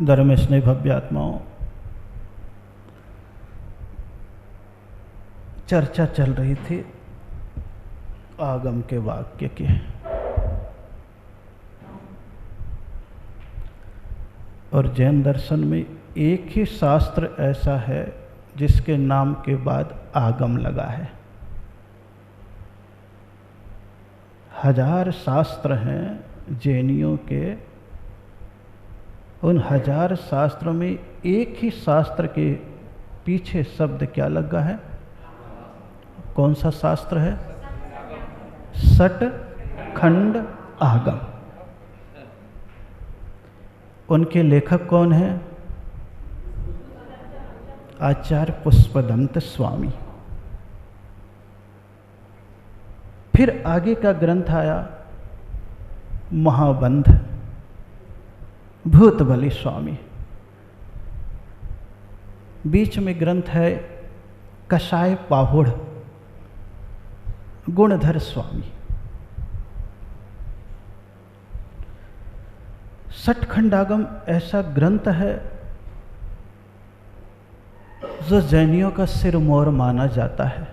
धर्म स्नेह भव्यात्माओं, चर्चा चल रही थी आगम के वाक्य की। और जैन दर्शन में एक ही शास्त्र ऐसा है जिसके नाम के बाद आगम लगा है। 1000 शास्त्र हैं जैनियों के, उन 1000 शास्त्रों में एक ही शास्त्र के पीछे शब्द क्या लगा है? कौन सा शास्त्र है? सट खंड आगम। उनके लेखक कौन हैं? आचार्य पुष्पदंत स्वामी। फिर आगे का ग्रंथ आया महाबंध, भूतबली स्वामी। बीच में ग्रंथ है कषाय पाहुड़, गुणधर स्वामी। सठखंडागम ऐसा ग्रंथ है जो जैनियों का सिरमौर माना जाता है।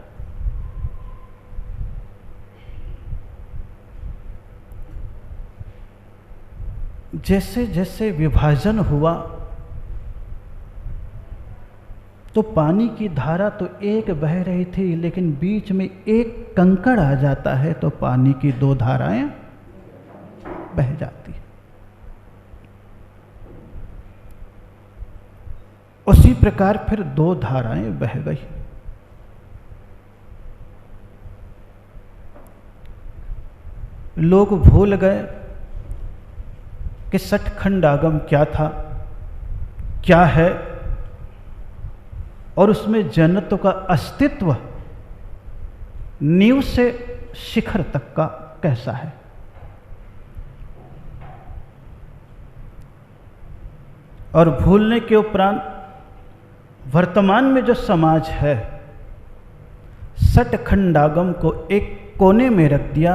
जैसे जैसे विभाजन हुआ तो पानी की धारा तो एक बह रही थी, लेकिन बीच में एक कंकड़ आ जाता है तो पानी की 2 धाराएं बह जाती। उसी प्रकार फिर 2 धाराएं बह गई। लोग भूल गए कि सठखंडागम क्या था, क्या है, और उसमें जैनत्व का अस्तित्व नींव से शिखर तक का कैसा है। और भूलने के उपरांत वर्तमान में जो समाज है, सठखंडागम को एक कोने में रख दिया,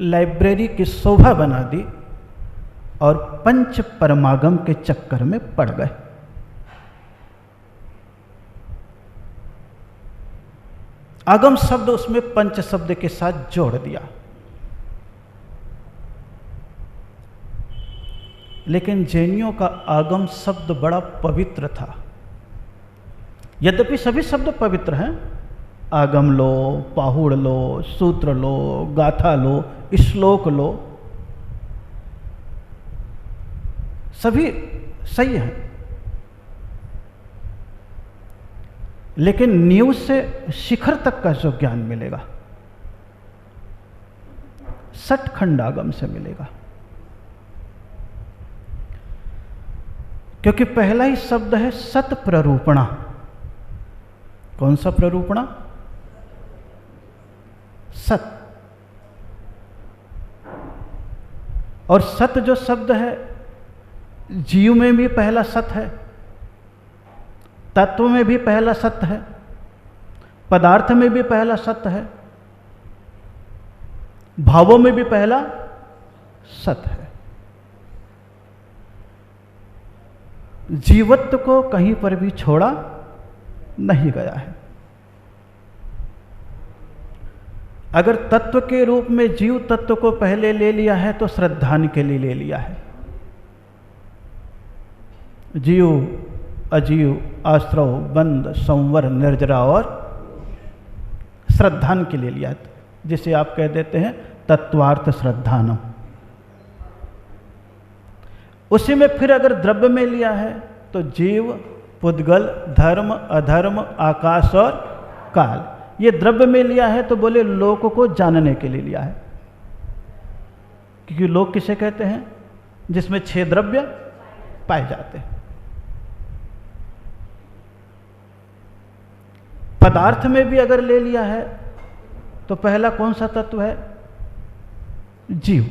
लाइब्रेरी की शोभा बना दी और पंच परमागम के चक्कर में पड़ गए। आगम शब्द उसमें पंच शब्द के साथ जोड़ दिया। लेकिन जैनियों का आगम शब्द बड़ा पवित्र था। यद्यपि सभी शब्द पवित्र हैं, आगम लो, पाहुड़ लो, सूत्र लो, गाथा लो, श्लोक लो, सभी सही हैं, लेकिन नींव से शिखर तक का जो ज्ञान मिलेगा सठखंडागम से मिलेगा। क्योंकि पहला ही शब्द है सत प्ररूपणा। कौन सा प्ररूपणा? सत। और सत जो शब्द है, जीव में भी पहला सत है, तत्व में भी पहला सत्य है, पदार्थ में भी पहला सत्य है, भावों में भी पहला सत्य है। जीवत्व को कहीं पर भी छोड़ा नहीं गया है। अगर तत्व के रूप में जीव तत्व को पहले ले लिया है तो श्रद्धान के लिए ले लिया है। जीव, अजीव, आश्रव, बंद, संवर, निर्जरा और श्रद्धान के लिए लिया है, जिसे आप कह देते हैं तत्वार्थ श्रद्धानम। उसी में फिर अगर द्रव्य में लिया है तो जीव, पुद्गल, धर्म, अधर्म, आकाश और काल। ये द्रव्य में लिया है तो बोले लोक को जानने के लिए लिया है, क्योंकि लोक किसे कहते हैं? जिसमें 6 द्रव्य पाए जाते हैं। पदार्थ में भी अगर ले लिया है तो पहला कौन सा तत्व है? जीव।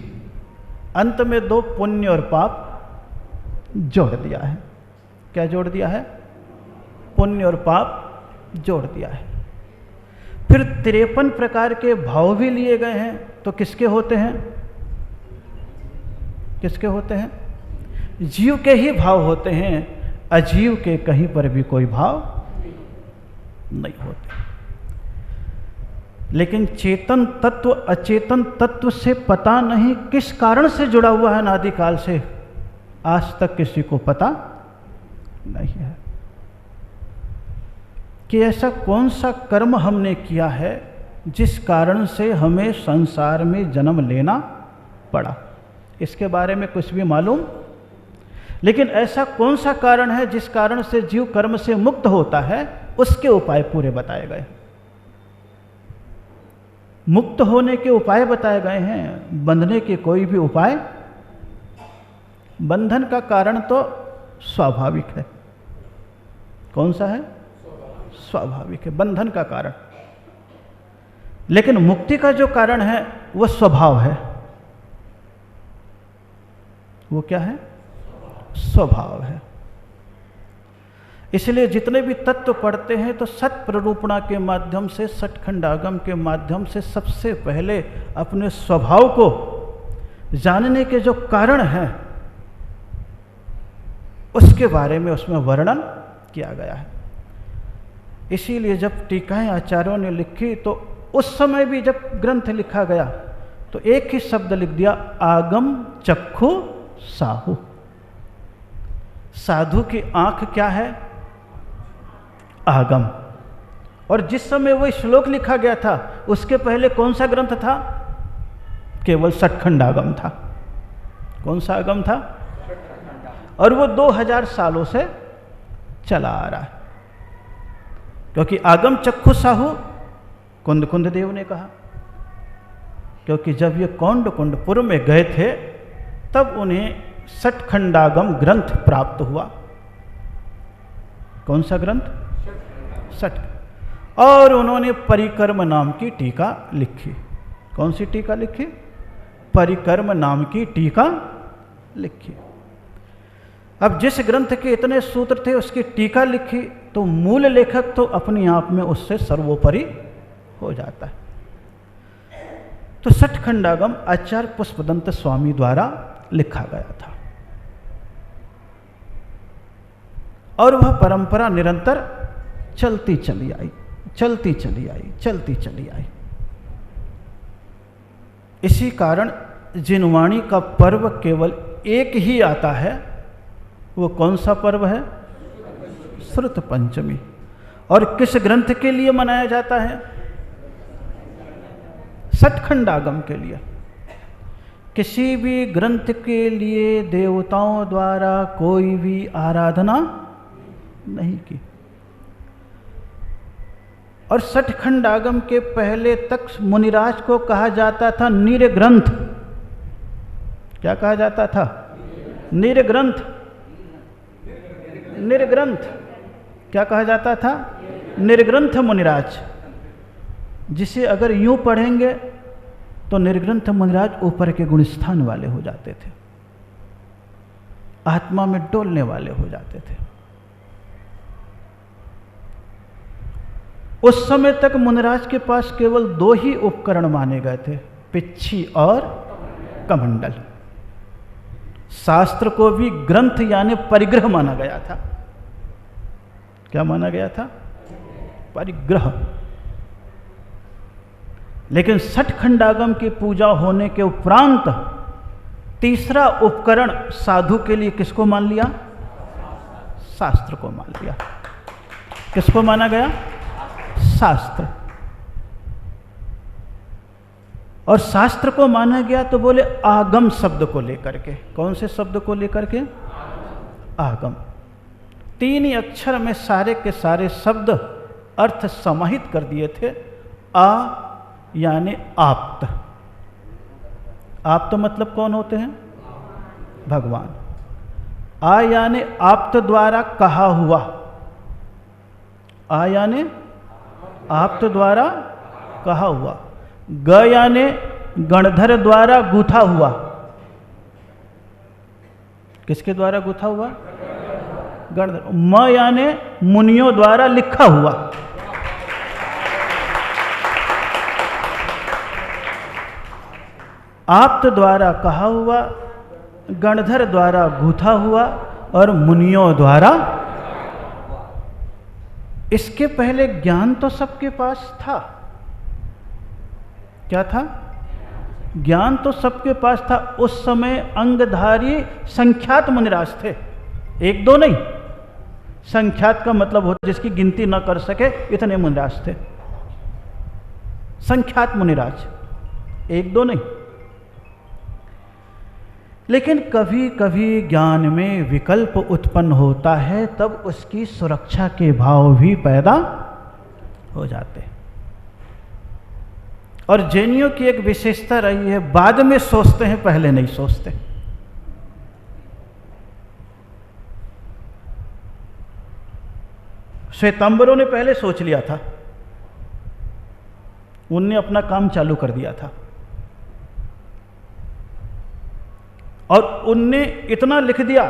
अंत में 2 पुण्य और पाप जोड़ दिया है। क्या जोड़ दिया है? पुण्य और पाप जोड़ दिया है। फिर 53 प्रकार के भाव भी लिए गए हैं, तो किसके होते हैं? किसके होते हैं? जीव के ही भाव होते हैं, अजीव के कहीं पर भी कोई भाव नहीं होते। लेकिन चेतन तत्व अचेतन तत्व से पता नहीं किस कारण से जुड़ा हुआ है, अनादिकाल से आज तक किसी को पता नहीं है कि ऐसा कौन सा कर्म हमने किया है जिस कारण से हमें संसार में जन्म लेना पड़ा। इसके बारे में कुछ भी मालूम, लेकिन ऐसा कौन सा कारण है जिस कारण से जीव कर्म से मुक्त होता है, उसके उपाय पूरे बताए गए। मुक्त होने के उपाय बताए गए हैं, बंधने के कोई भी उपाय। बंधन का कारण तो स्वाभाविक है। कौन सा है? स्वाभाविक है बंधन का कारण। लेकिन मुक्ति का जो कारण है वह स्वभाव है। वो क्या है? स्वभाव है। इसलिए जितने भी तत्व पढ़ते हैं तो सत प्ररूपणा के माध्यम से, सठखंडागम के माध्यम से सबसे पहले अपने स्वभाव को जानने के जो कारण हैं उसके बारे में उसमें वर्णन किया गया है। इसीलिए जब टीकाएं आचार्यों ने लिखी तो उस समय भी जब ग्रंथ लिखा गया तो एक ही शब्द लिख दिया, आगम चक्षु साहु। साधु की आंख क्या है? आगम। और जिस समय वो श्लोक लिखा गया था उसके पहले कौन सा ग्रंथ था? केवल सठखंडागम था। कौन सा आगम था? और वो 2000 सालों से चला आ रहा है। क्योंकि आगम चक्षु साहु कुंद देव ने कहा, क्योंकि जब ये कौंडकुंडपुर में गए थे तब उन्हें सठखंडागम ग्रंथ प्राप्त हुआ। कौन सा ग्रंथ? सठ। और उन्होंने परिकर्म नाम की टीका लिखी। कौन सी टीका लिखी? परिकर्म नाम की टीका लिखी। अब जिस ग्रंथ के इतने सूत्र थे उसकी टीका लिखी तो मूल लेखक तो अपने आप में उससे सर्वोपरि हो जाता है। तो सठखंडागम आचार्य पुष्पदंत स्वामी द्वारा लिखा गया था और वह परंपरा निरंतर चलती चली आई, चलती चली आई, चलती चली आई। इसी कारण जिनवाणी का पर्व केवल एक ही आता है। वो कौन सा पर्व है? श्रुत पंचमी। और किस ग्रंथ के लिए मनाया जाता है? सठखंडागम के लिए। किसी भी ग्रंथ के लिए देवताओं द्वारा कोई भी आराधना नहीं की। और सठखंडागम के पहले तक मुनिराज को कहा जाता था निर्ग्रंथ। क्या कहा जाता था? निर्ग्रंथ। निर्ग्रंथ क्या कहा जाता था? निर्ग्रंथ मुनिराज। जिसे अगर यूं पढ़ेंगे तो निर्ग्रंथ मुनिराज ऊपर के गुणस्थान वाले हो जाते थे, आत्मा में डोलने वाले हो जाते थे। उस समय तक मुनिराज के पास केवल 2 ही उपकरण माने गए थे, पिच्छी और कमंडल। शास्त्र को भी ग्रंथ यानी परिग्रह माना गया था। क्या माना गया था? परिग्रह। लेकिन सठखंडागम की पूजा होने के उपरांत तीसरा उपकरण साधु के लिए किसको मान लिया? शास्त्र को मान लिया। किसको माना गया? शास्त्र। और शास्त्र को माना गया तो बोले आगम शब्द को लेकर के। कौन से शब्द को लेकर के? आगम। 3 ही अक्षर में सारे के सारे शब्द अर्थ समाहित कर दिए थे। आ यानी आप्त। आप्त मतलब कौन होते हैं? भगवान। आ यानी आप्त द्वारा कहा हुआ। आ यानी आप्त द्वारा कहा हुआ। ग यानी गणधर द्वारा गूथा हुआ। किसके द्वारा गूथा हुआ? गणधर। म यानी मुनियों द्वारा लिखा हुआ। आप्त द्वारा कहा हुआ, गणधर द्वारा गूथा हुआ और मुनियों द्वारा। इसके पहले ज्ञान तो सबके पास था। क्या था? ज्ञान तो सबके पास था। उस समय अंगधारी संख्यात मुनिराज थे, एक दो नहीं। संख्यात का मतलब होता जिसकी गिनती न कर सके, इतने मुनिराज थे। संख्यात मुनिराज, एक दो नहीं। लेकिन कभी कभी ज्ञान में विकल्प उत्पन्न होता है, तब उसकी सुरक्षा के भाव भी पैदा हो जाते हैं। और जैनियों की एक विशेषता रही है, बाद में सोचते हैं, पहले नहीं सोचते। श्वेतांबरों ने पहले सोच लिया था, उनने अपना काम चालू कर दिया था, और उनने इतना लिख दिया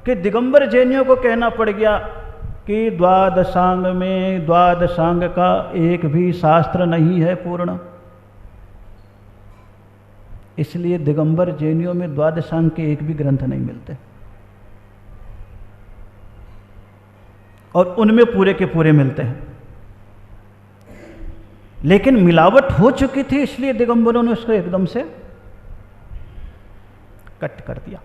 कि दिगंबर जैनियों को कहना पड़ गया कि द्वादशांग में द्वादशांग का एक भी शास्त्र नहीं है पूर्ण। इसलिए दिगंबर जैनियों में द्वादशांग के एक भी ग्रंथ नहीं मिलते, और उनमें पूरे के पूरे मिलते हैं। लेकिन मिलावट हो चुकी थी, इसलिए दिगंबरों ने उसको एकदम से कट कर दिया।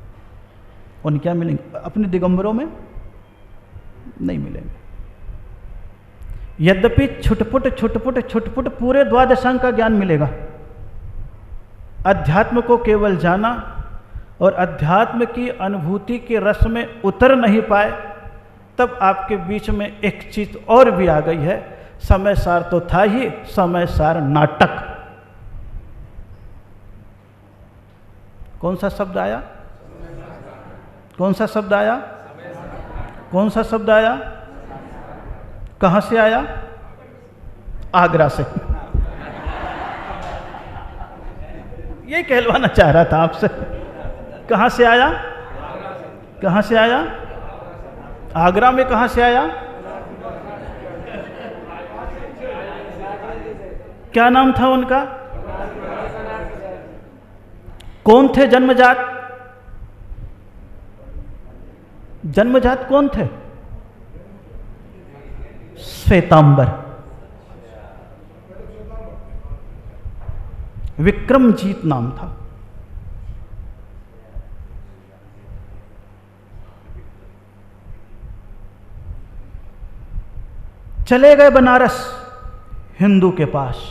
उन क्या मिलेंगे? अपने दिगंबरों में नहीं मिलेंगे। यद्यपि छुटपुट छुटपुट छुटपुट पूरे द्वादशांग का ज्ञान मिलेगा। अध्यात्म को केवल जाना और अध्यात्म की अनुभूति के रस में उतर नहीं पाए, तब आपके बीच में एक चीज और भी आ गई है। समय सार तो था ही, समय सार नाटक। कौन सा शब्द आया? कौन सा शब्द आया? कौन सा शब्द आया? कहां से आया? आगरा से। ये कहलवाना चाह रहा था आपसे। कहां से आया? कहां से आया? आगरा में कहां से आया? क्या नाम था उनका? कौन थे जन्मजात? जन्मजात कौन थे? श्वेतांबर। विक्रमजीत नाम था। चले गए बनारस हिंदू के पास,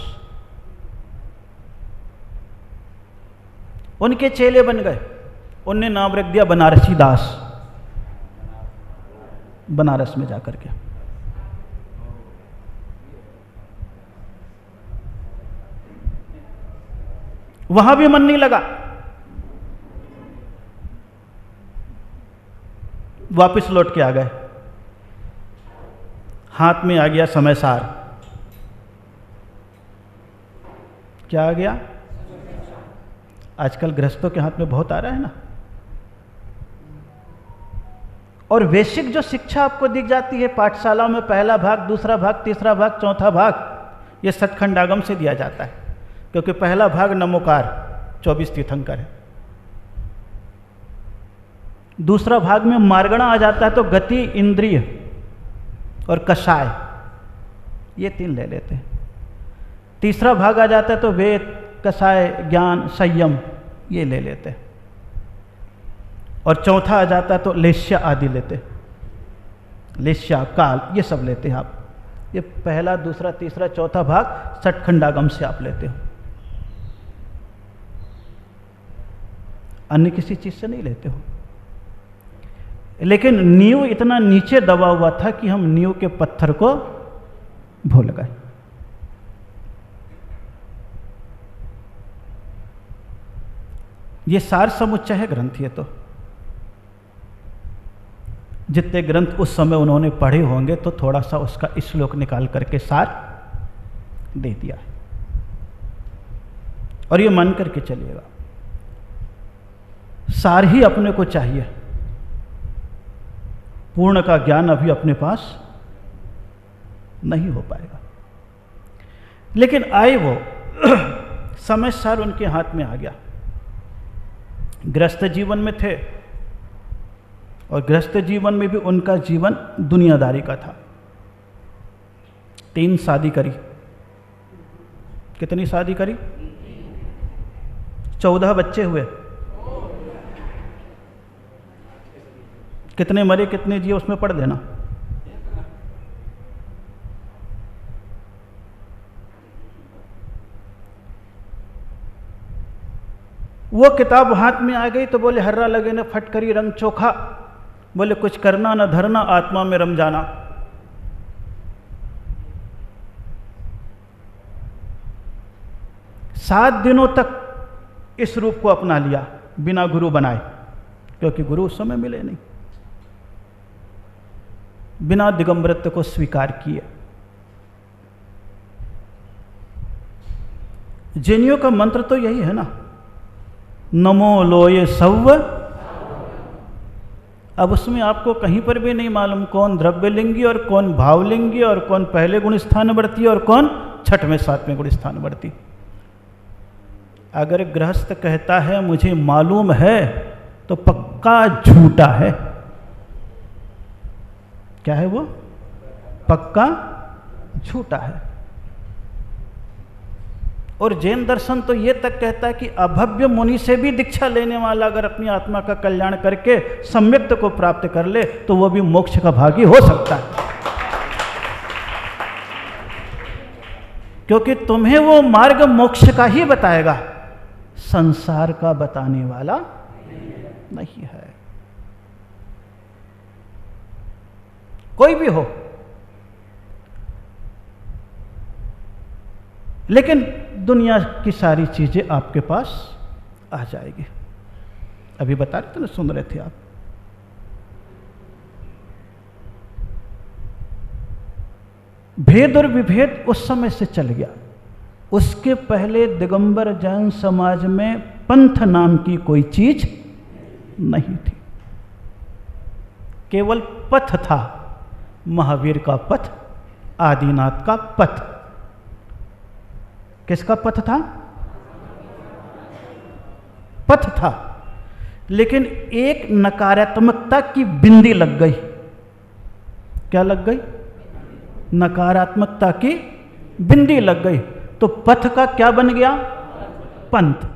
उनके चेले बन गए। उनने नाम रख दिया बनारसी दास। बनारस में जाकर के वहां भी मन नहीं लगा, वापस लौट के आ गए। हाथ में आ गया समय सार। क्या आ गया? आजकल गृहस्थों के हाथ में बहुत आ रहा है ना। और वैश्विक जो शिक्षा आपको दिख जाती है पाठशाला में, पहला भाग, दूसरा भाग, तीसरा भाग, चौथा भाग, ये सतखंडागम से दिया जाता है। क्योंकि पहला भाग नमोकार 24 तीर्थंकर है, दूसरा भाग में मार्गणा आ जाता है, तो गति, इंद्रिय और कषाय, ये 3 ले लेते हैं। तीसरा भाग आ जाता है तो वेद, कषाय, ज्ञान, संयम, ये ले लेते हैं। और चौथा आ जाता है तो लेश्या आदि लेते, लेश्या, काल, ये सब लेते हैं आप। ये पहला, दूसरा, तीसरा, चौथा भाग सतखंडागम से आप लेते हो, अन्य किसी चीज से नहीं लेते हो। लेकिन नींव इतना नीचे दबा हुआ था कि हम नींव के पत्थर को भूल गए। ये सार समुच्चय है ग्रंथ। ये तो जितने ग्रंथ उस समय उन्होंने पढ़े होंगे, तो थोड़ा सा उसका श्लोक निकाल करके सार दे दिया है। और ये मान करके चलिएगा, सार ही अपने को चाहिए। पूर्ण का ज्ञान अभी अपने पास नहीं हो पाएगा। लेकिन आए वो समय सार उनके हाथ में आ गया। गृहस्थ जीवन में थे, और गृहस्थ जीवन में भी उनका जीवन दुनियादारी का था। 3 शादी करी। कितनी शादी करी? 14 बच्चे हुए। कितने मरे कितने जिए उसमें पढ़ देना। वो किताब हाथ में आ गई तो बोले हर्रा लगे न फटकरी रंग चोखा, बोले कुछ करना न धरना आत्मा में रम जाना। सात दिनों तक इस रूप को अपना लिया बिना गुरु बनाए, क्योंकि गुरु उस समय मिले नहीं। बिना दिगंबरत्व को स्वीकार किए। जैनियों का मंत्र तो यही है ना, नमो लोये सव्व। अब उसमें आपको कहीं पर भी नहीं मालूम कौन द्रव्यलिंगी और कौन भावलिंगी और कौन पहले गुण स्थानवर्ती और कौन छठवें सातवें गुण स्थानवर्ती। अगर गृहस्थ कहता है मुझे मालूम है तो पक्का झूठा है। क्या है वो? पक्का झूठा है। और जैन दर्शन तो ये तक कहता है कि अभव्य मुनि से भी दीक्षा लेने वाला अगर अपनी आत्मा का कल्याण करके सम्यक्त को प्राप्त कर ले तो वो भी मोक्ष का भागी हो सकता है, क्योंकि तुम्हें वो मार्ग मोक्ष का ही बताएगा, संसार का बताने वाला नहीं है। कोई भी हो, लेकिन दुनिया की सारी चीजें आपके पास आ जाएगी। अभी बता रहे थे ना, सुन रहे थे आप। भेद और विभेद उस समय से चल गया। उसके पहले दिगंबर जैन समाज में पंथ नाम की कोई चीज नहीं थी, केवल पथ था। महावीर का पथ, आदिनाथ का पथ। किसका पथ था? पथ था, लेकिन एक नकारात्मकता की बिंदी लग गई। क्या लग गई? नकारात्मकता की बिंदी लग गई, तो पथ का क्या बन गया? पंथ।